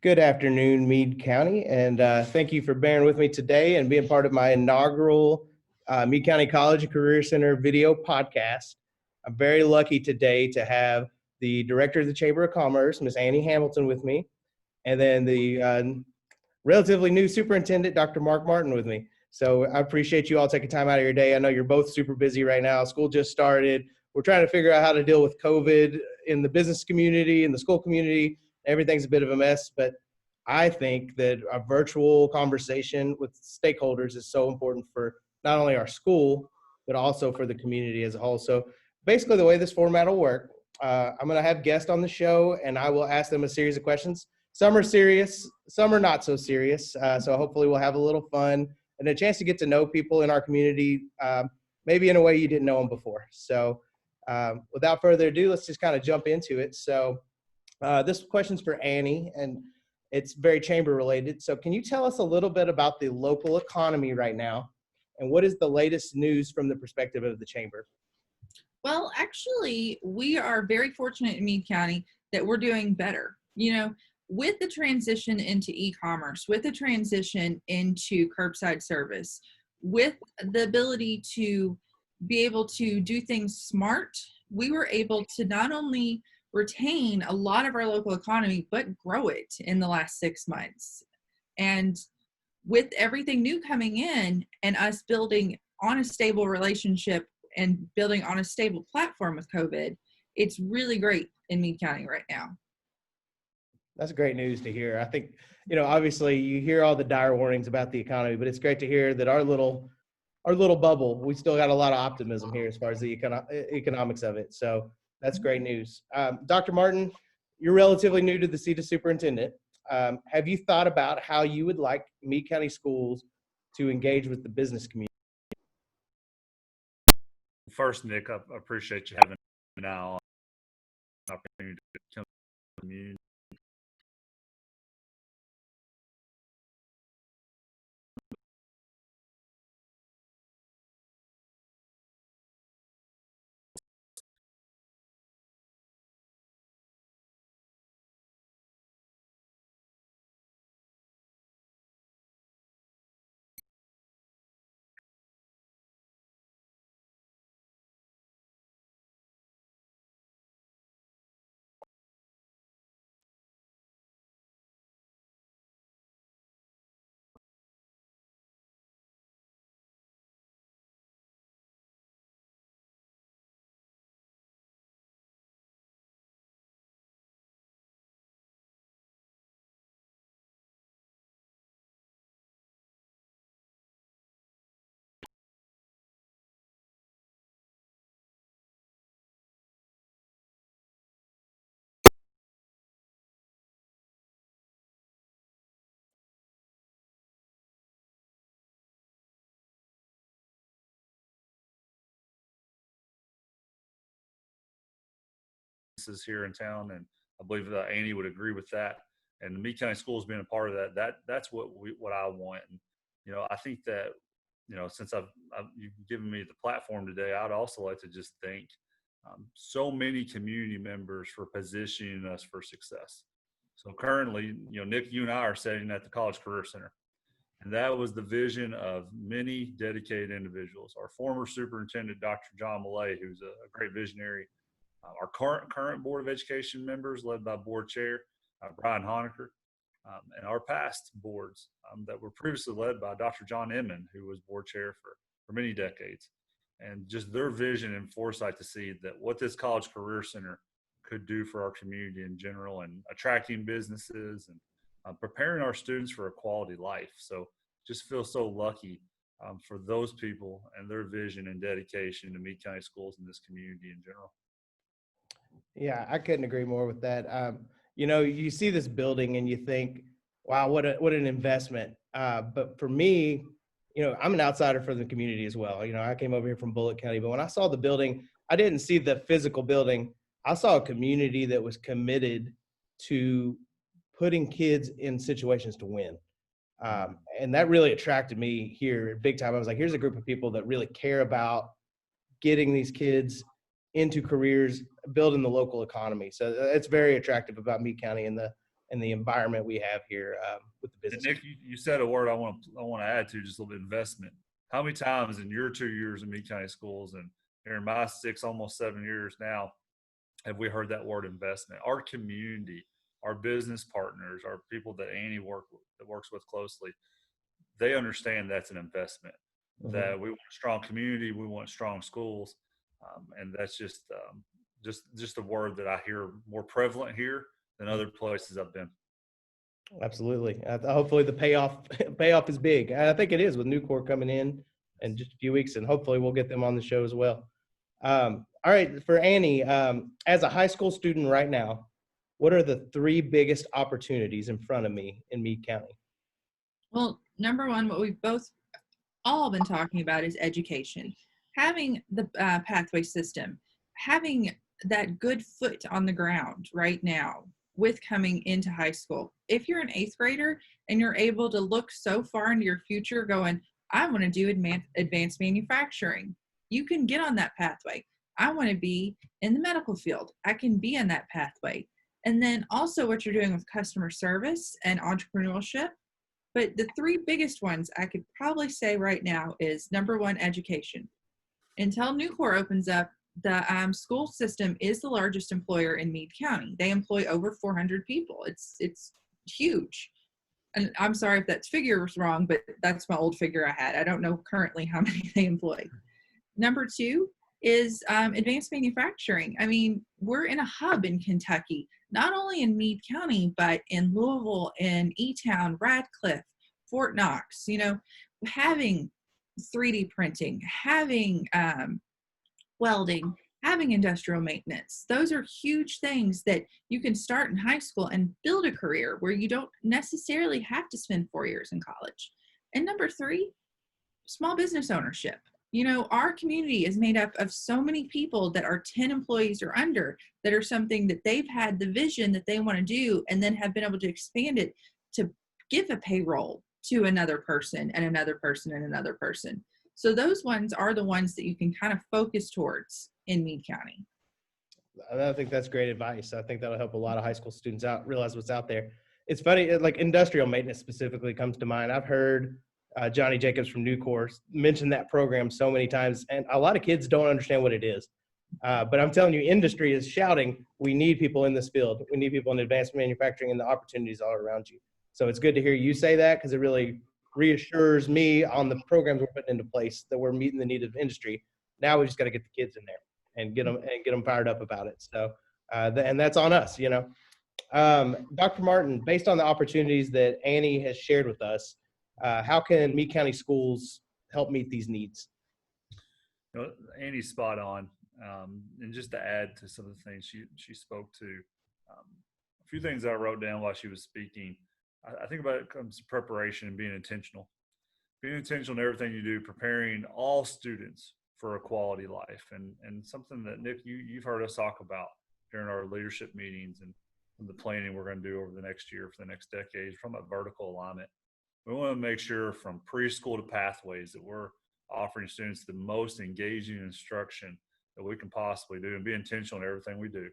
Good afternoon, Meade County, and thank you for bearing with me today and being part of my inaugural Meade County College and Career Center video podcast. I'm very lucky today to have the Director of the Chamber of Commerce, Ms. Annie Hamilton, with me, and then the relatively new Superintendent, Dr. Mark Martin, with me. So I appreciate you all taking time out of your day. I know you're both super busy right now. School just started. We're trying to figure out how to deal with COVID in the business community, in the school community. Everything's a bit of a mess, but I think that a virtual conversation with stakeholders is so important for not only our school, but also for the community as a whole. So basically the way this format will work, I'm gonna have guests on the show and I will ask them a series of questions. Some are serious, some are not so serious. So hopefully we'll have a little fun and a chance to get to know people in our community, maybe in a way you didn't know them before. So without further ado, let's just kind of jump into it. So this question's for Annie, and it's very chamber related. So can you tell us a little bit about the local economy right now, and what is the latest news from the perspective of the chamber? Well, actually, we are very fortunate in Meade County that we're doing better. With the transition into e-commerce, with the transition into curbside service, with the ability to be able to do things smart, we were able to not only retain a lot of our local economy, but grow it in the last 6 months. And with everything new coming in and us building on a stable relationship and building on a stable platform with COVID, it's really great in Meade County right now. That's great news to hear. I think, obviously you hear all the dire warnings about the economy, but it's great to hear that our little bubble, we still got a lot of optimism here as far as the economics of it. So that's great news. Dr. Martin, you're relatively new to the seat of superintendent. Have you thought about how you would like Meade County Schools to engage with the business community? First, Nick, I appreciate you having me now. Opportunity to come to the community. Here in town, and I believe that Annie would agree with that. And the Meade County Schools being a part of that's what I want. And I think that since you've given me the platform today, I'd also like to just thank so many community members for positioning us for success. So currently, Nick, you and I are sitting at the College Career Center, and that was the vision of many dedicated individuals. Our former superintendent, Dr. John Millay, who's a great visionary. Our current Board of Education members, led by Board Chair Brian Honecker, and our past boards that were previously led by Dr. John Inman, who was Board Chair for many decades, and just their vision and foresight to see that what this College Career Center could do for our community in general, and attracting businesses and preparing our students for a quality life. So just feel so lucky for those people and their vision and dedication to Meade County Schools and this community in general. Yeah, I couldn't agree more with that. You see this building and you think, wow, what an investment. But for me, I'm an outsider for the community as well. I came over here from Bullitt County, but when I saw the building, I didn't see the physical building. I saw a community that was committed to putting kids in situations to win. And that really attracted me here big time. I was like, here's a group of people that really care about getting these kids into careers, building the local economy. So it's very attractive about Meade County and and the environment we have here with the And business. Nick, you said a word I want to add to just a little bit: investment. How many times in your 2 years in Meade County Schools and here in my 6, almost 7 years now, have we heard that word investment? Our community, our business partners, our people that Annie works with closely, they understand that's an investment. Mhm. That we want a strong community, we want strong schools, and that's just a word that I hear more prevalent here than other places I've been. Absolutely. Hopefully the payoff is big. I think it is with Nucor coming in just a few weeks, and hopefully we'll get them on the show as well. All right, for Annie, as a high school student right now, what are the 3 biggest opportunities in front of me in Meade County? Well, number one, what we've both all been talking about is education. Having the pathway system, having that good foot on the ground right now with coming into high school. If you're an 8th grader and you're able to look so far into your future going, I want to do advanced manufacturing, you can get on that pathway. I want to be in the medical field. I can be in that pathway. And then also what you're doing with customer service and entrepreneurship. But the 3 biggest ones I could probably say right now is number one, education. Until Nucor opens up, the school system is the largest employer in Meade County. They employ over 400 people. It's huge. And I'm sorry if that figure was wrong, but that's my old figure I had. I don't know currently how many they employ. Number 2 is advanced manufacturing. I mean, we're in a hub in Kentucky, not only in Meade County, but in Louisville, in E-Town, Radcliffe, Fort Knox, having 3D printing, having welding, having industrial maintenance. Those are huge things that you can start in high school and build a career where you don't necessarily have to spend 4 years in college. And number 3, small business ownership. Our community is made up of so many people that are 10 employees or under, that are something that they've had the vision that they want to do and then have been able to expand it to give a payroll to another person and another person and another person. So those ones are the ones that you can kind of focus towards in Meade County. I think that's great advice. I think that'll help a lot of high school students out realize what's out there. It's funny, like industrial maintenance specifically comes to mind. I've heard Johnny Jacobs from Nucor mention that program so many times, and a lot of kids don't understand what it is. But I'm telling you, industry is shouting, we need people in this field. We need people in advanced manufacturing, and the opportunities all around you. So it's good to hear you say that, because it really reassures me on the programs we're putting into place that we're meeting the need of industry. Now we just got to get the kids in there and get them fired up about it. So, and that's on us, Dr. Martin, based on the opportunities that Annie has shared with us, how can Meade County schools help meet these needs? Annie's spot on. And just to add to some of the things she spoke to, a few things I wrote down while she was speaking. I think about it comes to preparation and being intentional. Being intentional in everything you do, preparing all students for a quality life, and something that Nick, you've heard us talk about during our leadership meetings and the planning we're going to do over the next year for the next decade from a vertical alignment. We want to make sure from preschool to pathways that we're offering students the most engaging instruction that we can possibly do, and be intentional in everything we do.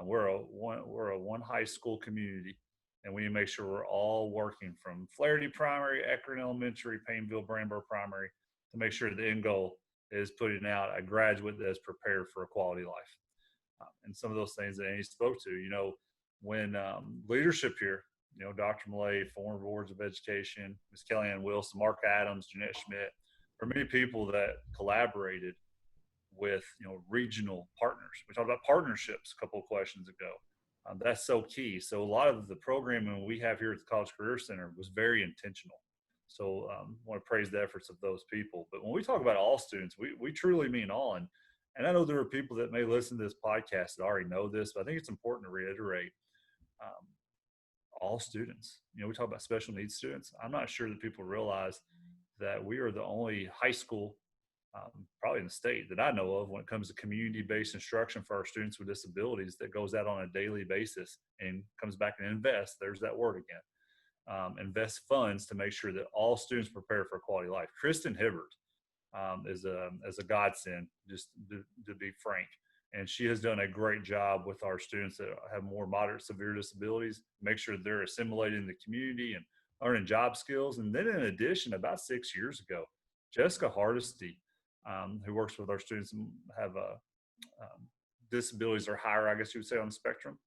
We're a one high school community, and we need to make sure we're all working from Flaherty Primary, Ekron Elementary, Painville, Brandenburg Primary, to make sure the end goal is putting out a graduate that is prepared for a quality life. And some of those things that Annie spoke to, when leadership here, Dr. Millay, former boards of education, Ms. Kellyanne Wilson, Mark Adams, Jeanette Schmidt, there are many people that collaborated with, regional partners. We talked about partnerships a couple of questions ago. That's so key. So a lot of the programming we have here at the College Career Center was very intentional. So I want to praise the efforts of those people. But when we talk about all students, we truly mean all. And I know there are people that may listen to this podcast that already know this, but I think it's important to reiterate all students. We talk about special needs students. I'm not sure that people realize that we are the only high school, probably in the state that I know of, when it comes to community-based instruction for our students with disabilities, that goes out on a daily basis and comes back and invests. There's that word again. Invest funds to make sure that all students prepare for a quality life. Kristen Hibbert is a godsend, just to be frank. And she has done a great job with our students that have more moderate, severe disabilities, make sure they're assimilating in the community and learning job skills. And then in addition, about 6 years ago, Jessica Hardesty, who works with our students and have disabilities are higher, I guess you would say, on the spectrum.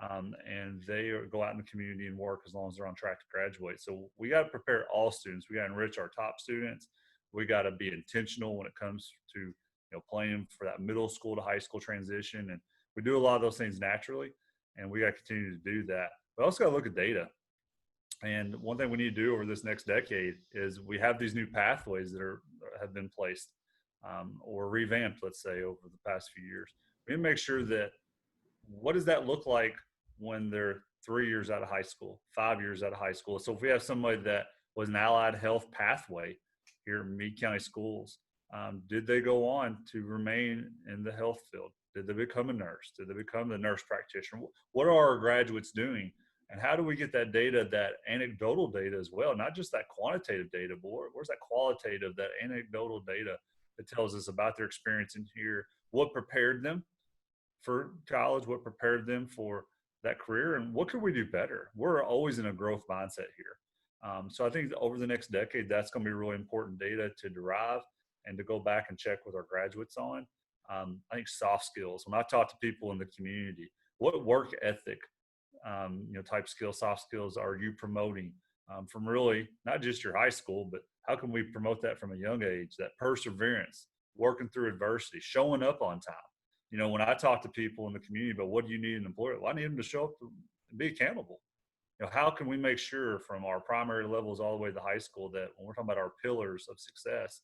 And they go out in the community and work as long as they're on track to graduate. So we got to prepare all students. We got to enrich our top students. We got to be intentional when it comes to planning for that middle school to high school transition. And we do a lot of those things naturally, and we got to continue to do that. We also got to look at data. And one thing we need to do over this next decade is we have these new pathways that have been placed or revamped, let's say, over the past few years. We need to make sure that what does that look like when they're 3 years out of high school, 5 years out of high school. So if we have somebody that was an allied health pathway here in Meade County schools, did they go on to remain in the health field? Did they become a nurse? Did they become the nurse practitioner? What are our graduates doing? And how do we get that data, that anecdotal data as well, not just that quantitative data, but where's that qualitative, that anecdotal data that tells us about their experience in here, what prepared them for college, what prepared them for that career, and what could we do better? We're always in a growth mindset here. So I think over the next decade, that's going to be really important data to derive and to go back and check with our graduates on. I think soft skills, when I talk to people in the community, what work ethic, type skills, soft skills are you promoting from really not just your high school, but how can we promote that from a young age, that perseverance, working through adversity, showing up on time. When I talk to people in the community about what do you need an employer, well, I need them to show up and be accountable. How can we make sure from our primary levels all the way to high school that when we're talking about our pillars of success,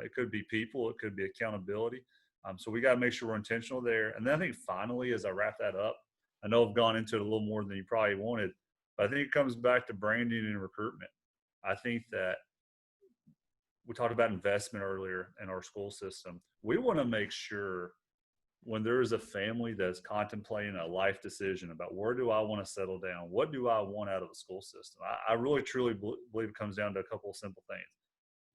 it could be people, it could be accountability. So we got to make sure we're intentional there. And then I think finally, as I wrap that up, I know I've gone into it a little more than you probably wanted, but I think it comes back to branding and recruitment. I think that we talked about investment earlier in our school system. We want to make sure when there is a family that's contemplating a life decision about where do I want to settle down, what do I want out of the school system, I really truly believe it comes down to a couple of simple things: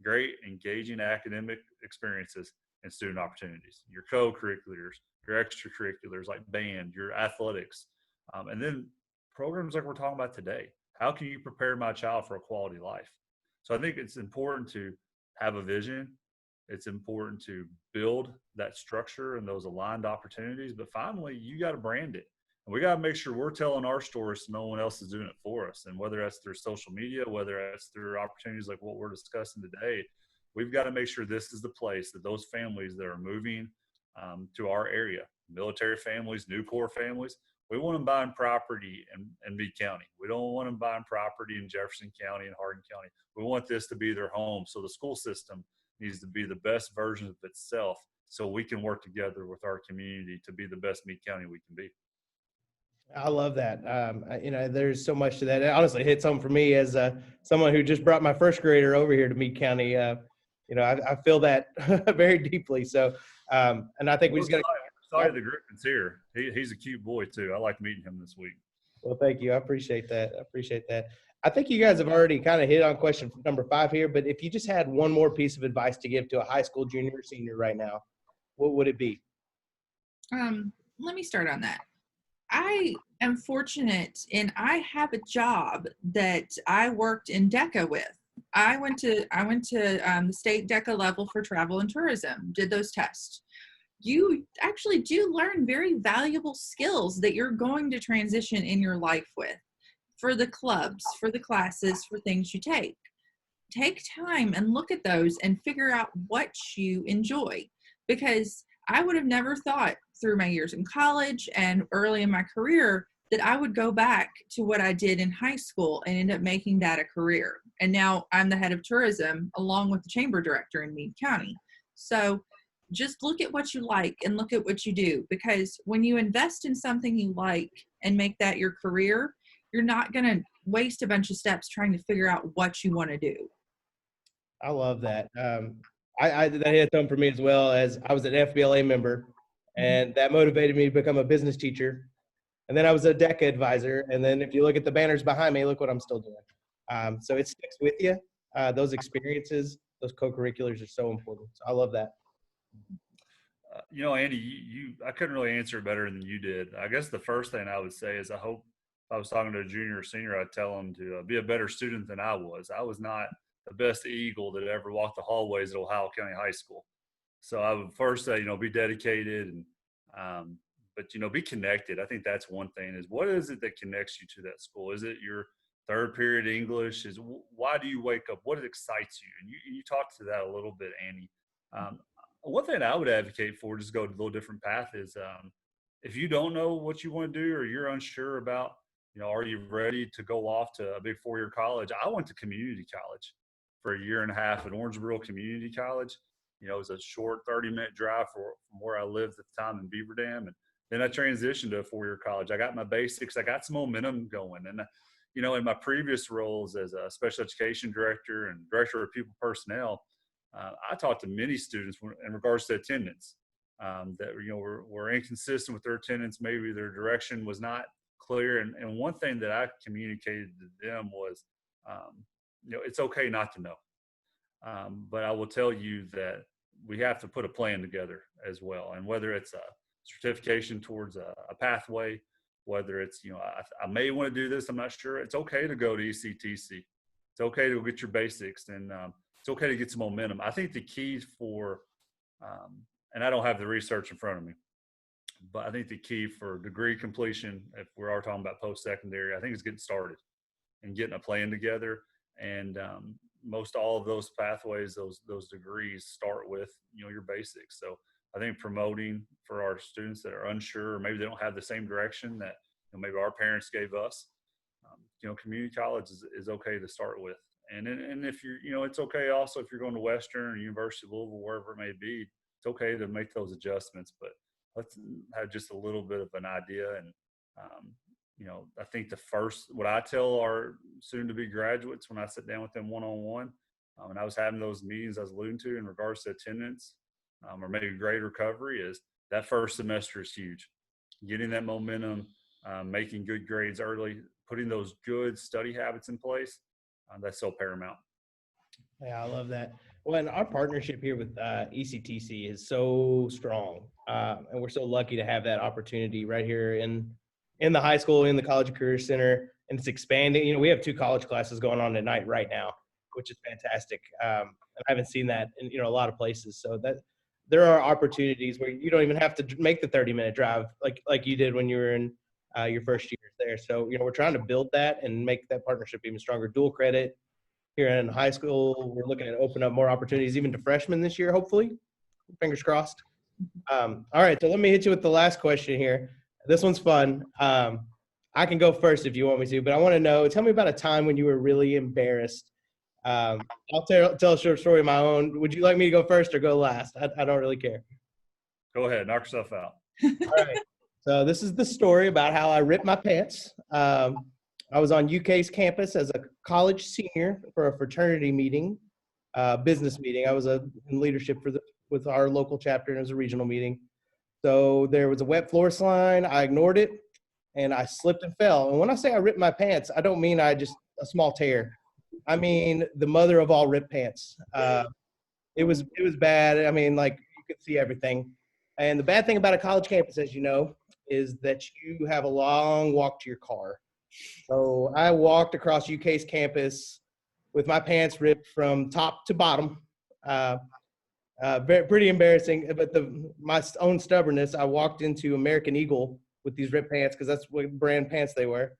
great, engaging academic experiences and student opportunities, your co-curriculars, your extracurriculars like band, your athletics, and then programs like we're talking about today. How can you prepare my child for a quality life? So I think it's important to have a vision. It's important to build that structure and those aligned opportunities. But finally, you got to brand it. And we got to make sure we're telling our stories so no one else is doing it for us. And whether that's through social media, whether that's through opportunities like what we're discussing today, we've got to make sure this is the place that those families that are moving to our area, military families, new Corps families, we want them buying property in Meade County. We don't want them buying property in Jefferson County and Hardin County. We want this to be their home. So the school system needs to be the best version of itself so we can work together with our community to be the best Meade County we can be. I love that. There's so much to that. It honestly hits home for me as someone who just brought my first grader over here to Meade County. I feel that very deeply. So, and I think we just got to. Sorry, the Griffin's here. He's a cute boy too. I like meeting him this week. Well, thank you. I appreciate that. I think you guys have already kind of hit on question number 5 here, but if you just had one more piece of advice to give to a high school junior or senior right now, what would it be? Let me start on that. I am fortunate and I have a job that I worked in DECA with. I went to the state DECA level for travel and tourism, did those tests. You actually do learn very valuable skills that you're going to transition in your life with, for the clubs, for the classes, for things you take. Take time and look at those and figure out what you enjoy, because I would have never thought through my years in college and early in my career that I would go back to what I did in high school and end up making that a career. And now I'm the head of tourism along with the chamber director in Meade County. So just look at what you like and look at what you do, because when you invest in something you like and make that your career, you're not going to waste a bunch of steps trying to figure out what you want to do. I love that. That hit home for me as well, as I was an FBLA member, and that motivated me to become a business teacher. And then I was a DECA advisor. And then if you look at the banners behind me, look what I'm still doing. So it sticks with you. Those experiences, those co-curriculars are so important. So I love that. Andy, I couldn't really answer it better than you did. I guess the first thing I would say is I hope if I was talking to a junior or senior, I'd tell them to be a better student than I was. I was not the best Eagle that ever walked the hallways at Ohio County High School. So I would first say, be dedicated and, but be connected. I think that's one thing is what is it that connects you to that school? Is it your third period English? Why do you wake up? What excites you? And you talked to that a little bit, Annie. One thing I would advocate for, just go to a little different path, is if you don't know what you want to do or you're unsure about, are you ready to go off to a big 4-year college? I went to community college for a year and a half at Orangeburg Community College. It was a short 30-minute drive from where I lived at the time in Beaver Dam. And then I transitioned to a 4-year college. I got my basics. I got some momentum going. And, in my previous roles as a special education director and director of pupil personnel, I talked to many students in regards to attendance that were inconsistent with their attendance. Maybe their direction was not clear. And one thing that I communicated to them was, it's okay not to know. But I will tell you that we have to put a plan together as well. And whether it's a certification towards a pathway, whether it's, I may want to do this, I'm not sure. It's okay to go to ECTC. It's okay to get your basics, and it's okay to get some momentum. I think the key for, and I don't have the research in front of me, but I think the key for degree completion, if we are talking about post-secondary, I think it's getting started and getting a plan together. And most all of those pathways, those degrees start with, your basics. So I think promoting for our students that are unsure, or maybe they don't have the same direction that maybe our parents gave us, community college is okay to start with. And if you're, it's okay also if you're going to Western or University of Louisville, wherever it may be, it's okay to make those adjustments, but let's have just a little bit of an idea. And, I think what I tell our soon to be graduates when I sit down with them one-on-one, and I was having those meetings I was alluding to in regards to attendance, or maybe grade recovery, is that first semester is huge. Getting that momentum, making good grades early, putting those good study habits in place, that's so paramount. Yeah, I love that. Well, and our partnership here with ECTC is so strong, and we're so lucky to have that opportunity right here in the high school, in the College and Career Center, and it's expanding. We have 2 college classes going on tonight right now, which is fantastic. And I haven't seen that in a lot of places. So that there are opportunities where you don't even have to make the 30-minute drive like you did when you were in your first years there. So we're trying to build that and make that partnership even stronger. Dual credit here in high school. We're looking to open up more opportunities even to freshmen this year, hopefully. Fingers crossed. All right, so let me hit you with the last question here. This one's fun. I can go first if you want me to, but I want to know, tell me about a time when you were really embarrassed. I'll tell a short story of my own. Would you like me to go first or go last? I don't really care. Go ahead, knock yourself out. All right. So this is the story about how I ripped my pants. I was on UK's campus as a college senior for a fraternity meeting, business meeting. I was in leadership with our local chapter, and it was a regional meeting. So there was a wet floor sign. I ignored it, and I slipped and fell. And when I say I ripped my pants, I don't mean a small tear. I mean the mother of all ripped pants. It was bad. I mean, like, you could see everything. And the bad thing about a college campus, as you know, is that you have a long walk to your car. So I walked across UK's campus with my pants ripped from top to bottom. Pretty embarrassing, but my own stubbornness, I walked into American Eagle with these ripped pants because that's what brand pants they were,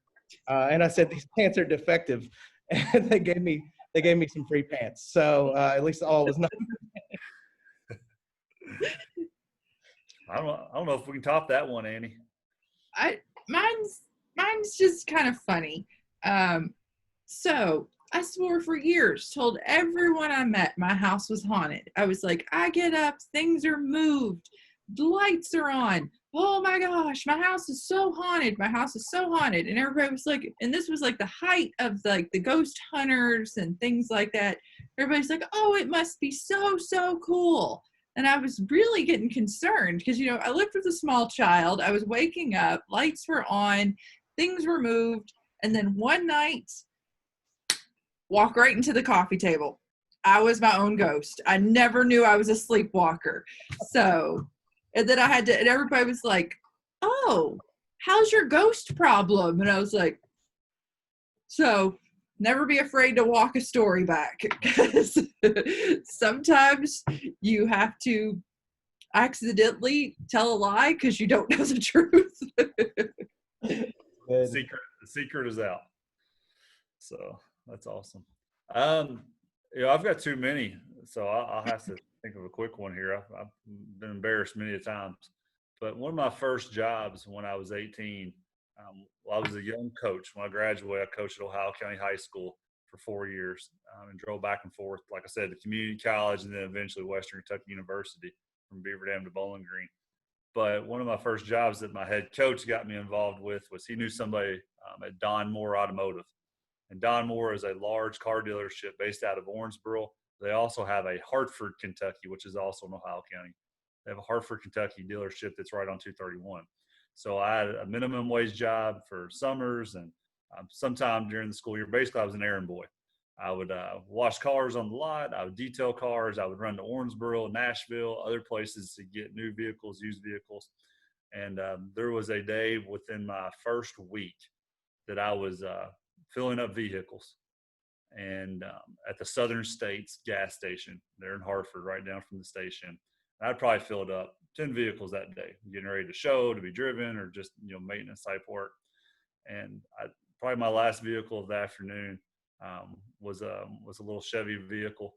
and I said these pants are defective, and they gave me some free pants. So at least all was not. I don't know if we can top that one, Annie. Mine's just kind of funny. So I swore for years, told everyone I met my house was haunted. I was like, I get up, things are moved, the lights are on. Oh my gosh, my house is so haunted. My house is so haunted. And everybody was like, and this was like the height of like the ghost hunters and things like that. Everybody's like, oh, it must be so, so cool. And I was really getting concerned because, I lived with a small child. I was waking up, lights were on, things were moved. And then one night, walk right into the coffee table. I was my own ghost. I never knew I was a sleepwalker. So And then I had to, and everybody was like, "Oh, how's your ghost problem?" And I was like, "So never be afraid to walk a story back, because sometimes you have to accidentally tell a lie because you don't know the truth." Good. The secret is out. So that's awesome. Um, I've got too many, so I'll have to think of a quick one here. I've been embarrassed many a times, but one of my first jobs when I was 18, well, I was a young coach. When I graduated, I coached at Ohio County High School for 4 years, and drove back and forth, like I said, to community college and then eventually Western Kentucky University from Beaver Dam to Bowling Green. But one of my first jobs that my head coach got me involved with was he knew somebody at Don Moore Automotive. And Don Moore is a large car dealership based out of Owensboro. They also have a Hartford, Kentucky, which is also in Ohio County. They have a Hartford, Kentucky dealership that's right on 231. So I had a minimum wage job for summers, and sometime during the school year, basically I was an errand boy. I would wash cars on the lot. I would detail cars. I would run to Owensboro, Nashville, other places to get new vehicles, used vehicles. And there was a day within my first week that I was filling up vehicles, and at the Southern States gas station there in Hartford, right down from the station. And I'd probably filled up 10 vehicles that day, getting ready to show, to be driven, or just maintenance type work. And probably my last vehicle of the afternoon was a little Chevy vehicle.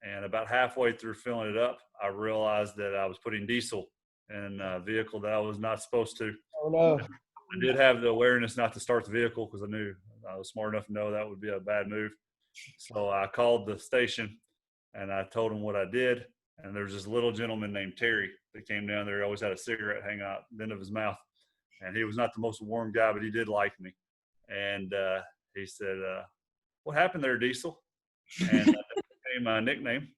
And about halfway through filling it up, I realized that I was putting diesel in a vehicle that I was not supposed to. Oh no. I did have the awareness not to start the vehicle because I knew I was smart enough to know that would be a bad move. So I called the station and I told them what I did. And there was this little gentleman named Terry that came down there. He always had a cigarette hanging out the end of his mouth. And he was not the most warm guy, but he did like me. And he said, "What happened there, Diesel?" And that became my nickname.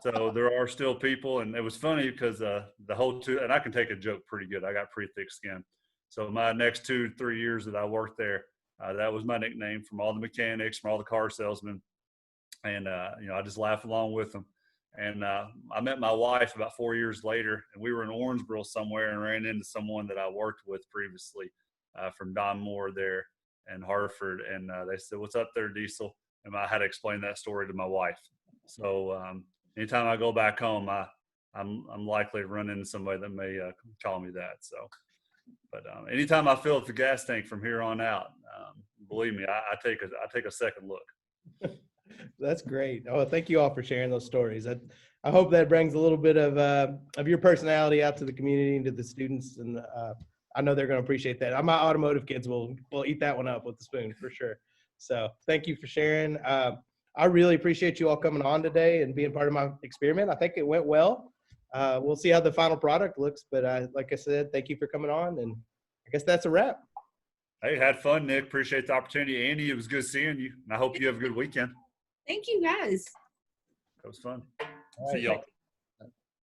So there are still people. And it was funny because the whole and I can take a joke pretty good. I got pretty thick skin. So my next 2-3 years that I worked there, that was my nickname from all the mechanics, from all the car salesmen. And, I just laugh along with them. And I met my wife about 4 years later, and we were in Owensboro somewhere and ran into someone that I worked with previously from Don Moore there in Hartford. And they said, "What's up there, Diesel?" And I had to explain that story to my wife. So anytime I go back home, I'm likely to run into somebody that may call me that. So, but anytime I fill up the gas tank from here on out, believe me, I take a second look. That's great. Oh, thank you all for sharing those stories. I hope that brings a little bit of your personality out to the community and to the students, and I know they're going to appreciate that. My automotive kids will eat that one up with the spoon for sure. So thank you for sharing. I really appreciate you all coming on today and being part of my experiment. I think it went well. We'll see how the final product looks, but like I said, thank you for coming on, and I guess that's a wrap. Hey, had fun, Nick. Appreciate the opportunity. Andy, it was good seeing you, and I hope you have a good weekend. Thank you, guys. That was fun. All right, See y'all. thanks.